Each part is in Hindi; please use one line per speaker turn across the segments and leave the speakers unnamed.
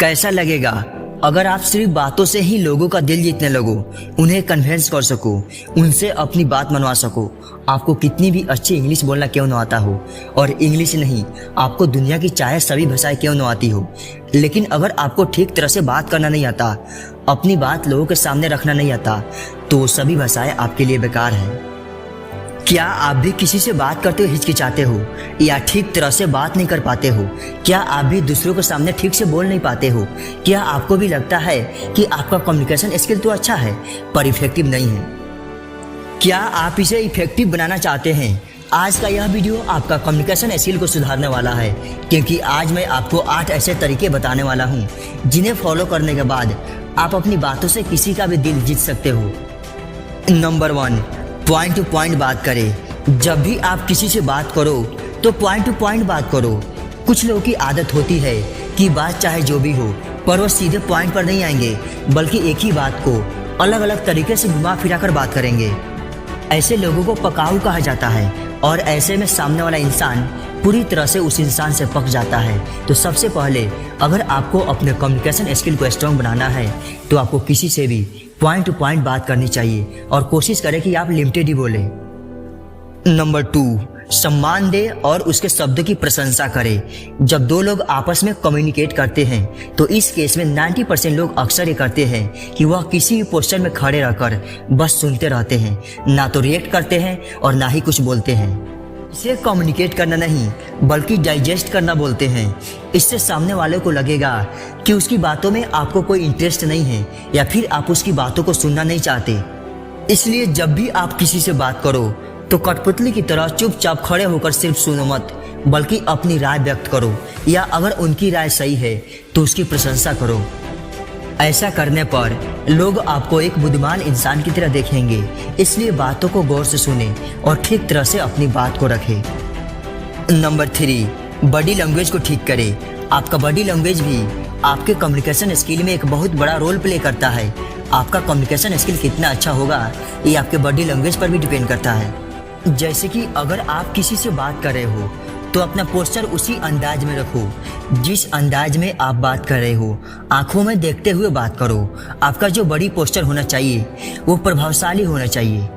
कैसा लगेगा अगर आप सिर्फ बातों से ही लोगों का दिल जीतने लगो, उन्हें कन्विंस कर सको, उनसे अपनी बात मनवा सको। आपको कितनी भी अच्छी इंग्लिश बोलना क्यों न आता हो, और इंग्लिश नहीं, आपको दुनिया की चाहे सभी भाषाएं क्यों न आती हो, लेकिन अगर आपको ठीक तरह से बात करना नहीं आता, अपनी बात लोगों के सामने रखना नहीं आता, तो सभी भाषाएं आपके लिए बेकार हैं। क्या आप भी किसी से बात करते हुए हिचकिचाते हो या ठीक तरह से बात नहीं कर पाते हो? क्या आप भी दूसरों के सामने ठीक से बोल नहीं पाते हो? क्या आपको भी लगता है कि आपका कम्युनिकेशन स्किल तो अच्छा है पर इफेक्टिव नहीं है? क्या आप इसे इफेक्टिव बनाना चाहते हैं? आज का यह वीडियो आपका कम्युनिकेशन स्किल को सुधारने वाला है, क्योंकि आज मैं आपको 8 ऐसे तरीके बताने वाला हूँ जिन्हें फॉलो करने के बाद आप अपनी बातों से किसी का भी दिल जीत सकते हो। नंबर 1, पॉइंट टू पॉइंट बात करें। जब भी आप किसी से बात करो तो पॉइंट टू पॉइंट बात करो। कुछ लोगों की आदत होती है कि बात चाहे जो भी हो पर वो सीधे पॉइंट पर नहीं आएंगे, बल्कि एक ही बात को अलग अलग तरीके से घुमा फिरा कर बात करेंगे। ऐसे लोगों को पकाऊ कहा जाता है, और ऐसे में सामने वाला इंसान पूरी तरह से उस इंसान से पक जाता है। तो सबसे पहले अगर आपको अपने कम्युनिकेशन स्किल को स्ट्रॉन्ग बनाना है तो आपको किसी से भी पॉइंट टू पॉइंट बात करनी चाहिए और कोशिश करें कि आप लिमिटेड ही बोले। नंबर 2, सम्मान दे और उसके शब्द की प्रशंसा करें। जब दो लोग आपस में कम्युनिकेट करते हैं तो इस केस में 90% लोग अक्सर ये करते हैं कि वह किसी भी पोस्चर में खड़े रहकर बस सुनते रहते हैं, ना तो रिएक्ट करते हैं और ना ही कुछ बोलते हैं। इसे कम्युनिकेट करना नहीं बल्कि डाइजेस्ट करना बोलते हैं। इससे सामने वाले को लगेगा कि उसकी बातों में आपको कोई इंटरेस्ट नहीं है या फिर आप उसकी बातों को सुनना नहीं चाहते। इसलिए जब भी आप किसी से बात करो तो कठपुतली की तरह चुपचाप खड़े होकर सिर्फ सुनो मत, बल्कि अपनी राय व्यक्त करो, या अगर उनकी राय सही है तो उसकी प्रशंसा करो। ऐसा करने पर लोग आपको एक बुद्धिमान इंसान की तरह देखेंगे। इसलिए बातों को गौर से सुने और ठीक तरह से अपनी बात को रखें। नंबर 3, बॉडी लैंग्वेज को ठीक करें। आपका बॉडी लैंग्वेज भी आपके कम्युनिकेशन स्किल में एक बहुत बड़ा रोल प्ले करता है। आपका कम्युनिकेशन स्किल कितना अच्छा होगा ये आपके बॉडी लैंग्वेज पर भी डिपेंड करता है। जैसे कि अगर आप किसी से बात कर रहे हो तो अपना पोस्चर उसी अंदाज में रखो जिस अंदाज में आप बात कर रहे हो। आंखों में देखते हुए बात करो। आपका जो बॉडी पोस्चर होना चाहिए वो प्रभावशाली होना चाहिए।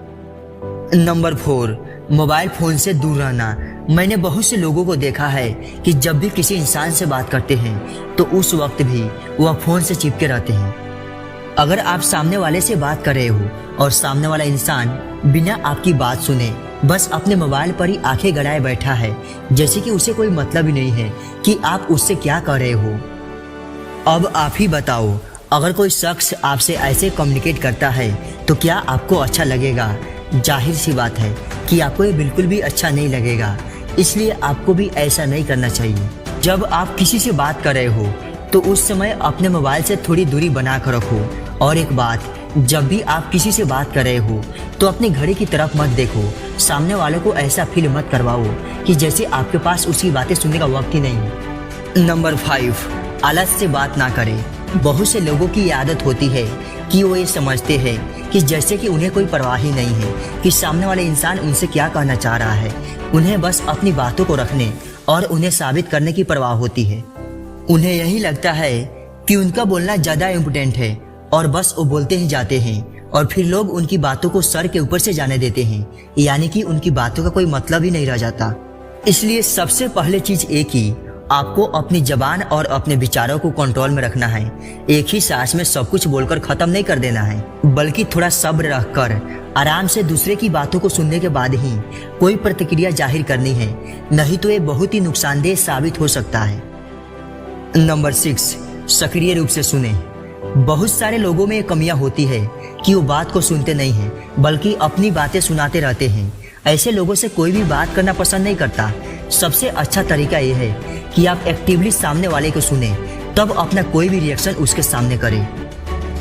नंबर 4, मोबाइल फोन से दूर रहना। मैंने बहुत से लोगों को देखा है कि जब भी किसी इंसान से बात करते हैं तो उस वक्त भी वह फोन से चिपके रहते हैं। अगर आप सामने वाले से बात कर रहे हो और सामने वाला इंसान बिना आपकी बात सुने बस अपने मोबाइल पर ही आंखें गड़ाए बैठा है, जैसे कि उसे कोई मतलब ही नहीं है कि आप उससे क्या कर रहे हो। अब आप ही बताओ, अगर कोई शख्स आपसे ऐसे कम्युनिकेट करता है तो क्या आपको अच्छा लगेगा? जाहिर सी बात है कि आपको ये बिल्कुल भी अच्छा नहीं लगेगा। इसलिए आपको भी ऐसा नहीं करना चाहिए। जब आप किसी से बात कर रहे हो तो उस समय अपने मोबाइल से थोड़ी दूरी बना कर रखो। और एक बात, जब भी आप किसी से बात कर रहे हो तो अपनी घड़ी की तरफ मत देखो। सामने वाले को ऐसा फील मत करवाओ कि जैसे आपके पास उसकी बातें सुनने का वक्त ही नहीं है। नंबर 5, आलस से बात ना करें। बहुत से लोगों की आदत होती है कि वो ये समझते हैं कि जैसे कि उन्हें कोई परवाह ही नहीं है कि सामने वाले इंसान उनसे क्या कहना चाह रहा है। उन्हें बस अपनी बातों को रखने और उन्हें साबित करने की परवाह होती है। उन्हें यही लगता है कि उनका बोलना ज़्यादा इम्पोर्टेंट है और बस वो बोलते ही जाते हैं, और फिर लोग उनकी बातों को सर के ऊपर से जाने देते हैं, यानी कि उनकी बातों का कोई मतलब ही नहीं रह जाता। इसलिए सबसे पहले चीज एक ही, आपको अपनी जबान और अपने विचारों को कंट्रोल में रखना है। एक ही सांस में सब कुछ बोलकर खत्म नहीं कर देना है, बल्कि थोड़ा सब्र रखकर आराम से दूसरे की बातों को सुनने के बाद ही कोई प्रतिक्रिया जाहिर करनी है, नहीं तो ये बहुत ही नुकसानदेह साबित हो सकता है। नंबर 6, सक्रिय रूप से सुने। बहुत सारे लोगों में ये कमियां होती है कि वो बात को सुनते नहीं हैं, बल्कि अपनी बातें सुनाते रहते हैं। ऐसे लोगों से कोई भी बात करना पसंद नहीं करता। सबसे अच्छा तरीका यह है कि आप एक्टिवली सामने वाले को सुने, तब अपना कोई भी रिएक्शन उसके सामने करें,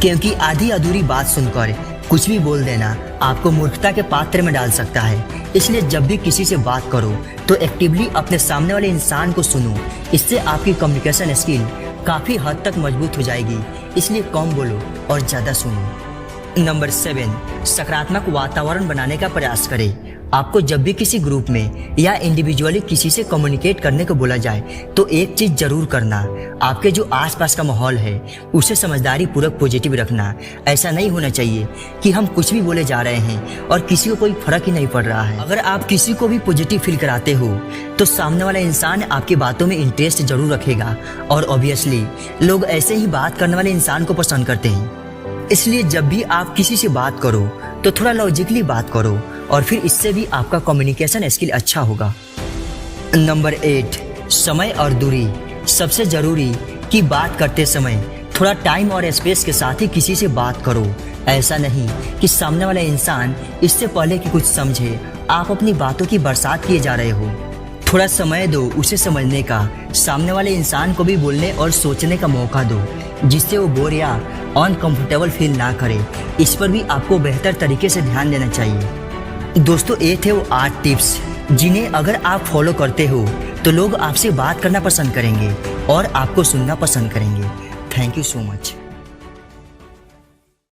क्योंकि आधी अधूरी बात सुनकर कुछ भी बोल देना आपको मूर्खता के पात्र में डाल सकता है। इसलिए जब भी किसी से बात करो तो एक्टिवली अपने सामने वाले इंसान को सुनो। इससे आपकी कम्युनिकेशन स्किल काफ़ी हद तक मजबूत हो जाएगी। इसलिए कम बोलो और ज़्यादा सुनो। नंबर 7, सकारात्मक वातावरण बनाने का प्रयास करें। आपको जब भी किसी ग्रुप में या इंडिविजुअली किसी से कम्युनिकेट करने को बोला जाए तो एक चीज जरूर करना, आपके जो आसपास का माहौल है उसे समझदारी पूर्वक पॉजिटिव रखना। ऐसा नहीं होना चाहिए कि हम कुछ भी बोले जा रहे हैं और किसी को कोई फर्क ही नहीं पड़ रहा है। अगर आप किसी को भी पॉजिटिव फील कराते हो तो सामने वाला इंसान आपकी बातों में इंटरेस्ट जरूर रखेगा और ऑब्वियसली लोग ऐसे ही बात करने वाले इंसान को पसंद करते हैं। इसलिए जब भी आप किसी से बात करो तो थोड़ा लॉजिकली बात करो और फिर इससे भी आपका कम्युनिकेशन स्किल अच्छा होगा। नंबर 8, समय और दूरी। सबसे जरूरी कि बात करते समय थोड़ा टाइम और स्पेस के साथ ही किसी से बात करो। ऐसा नहीं कि सामने वाला इंसान इससे पहले कि कुछ समझे आप अपनी बातों की बरसात किए जा रहे हो। थोड़ा समय दो उसे समझने का, सामने वाले इंसान को भी बोलने और सोचने का मौका दो जिससे वो बोर या अनकंफर्टेबल फील ना करे। इस पर भी आपको बेहतर तरीके से ध्यान देना चाहिए। दोस्तों, ये थे वो 8 टिप्स जिन्हें अगर आप फॉलो करते हो तो लोग आपसे बात करना पसंद करेंगे और आपको सुनना पसंद करेंगे। Thank you so much.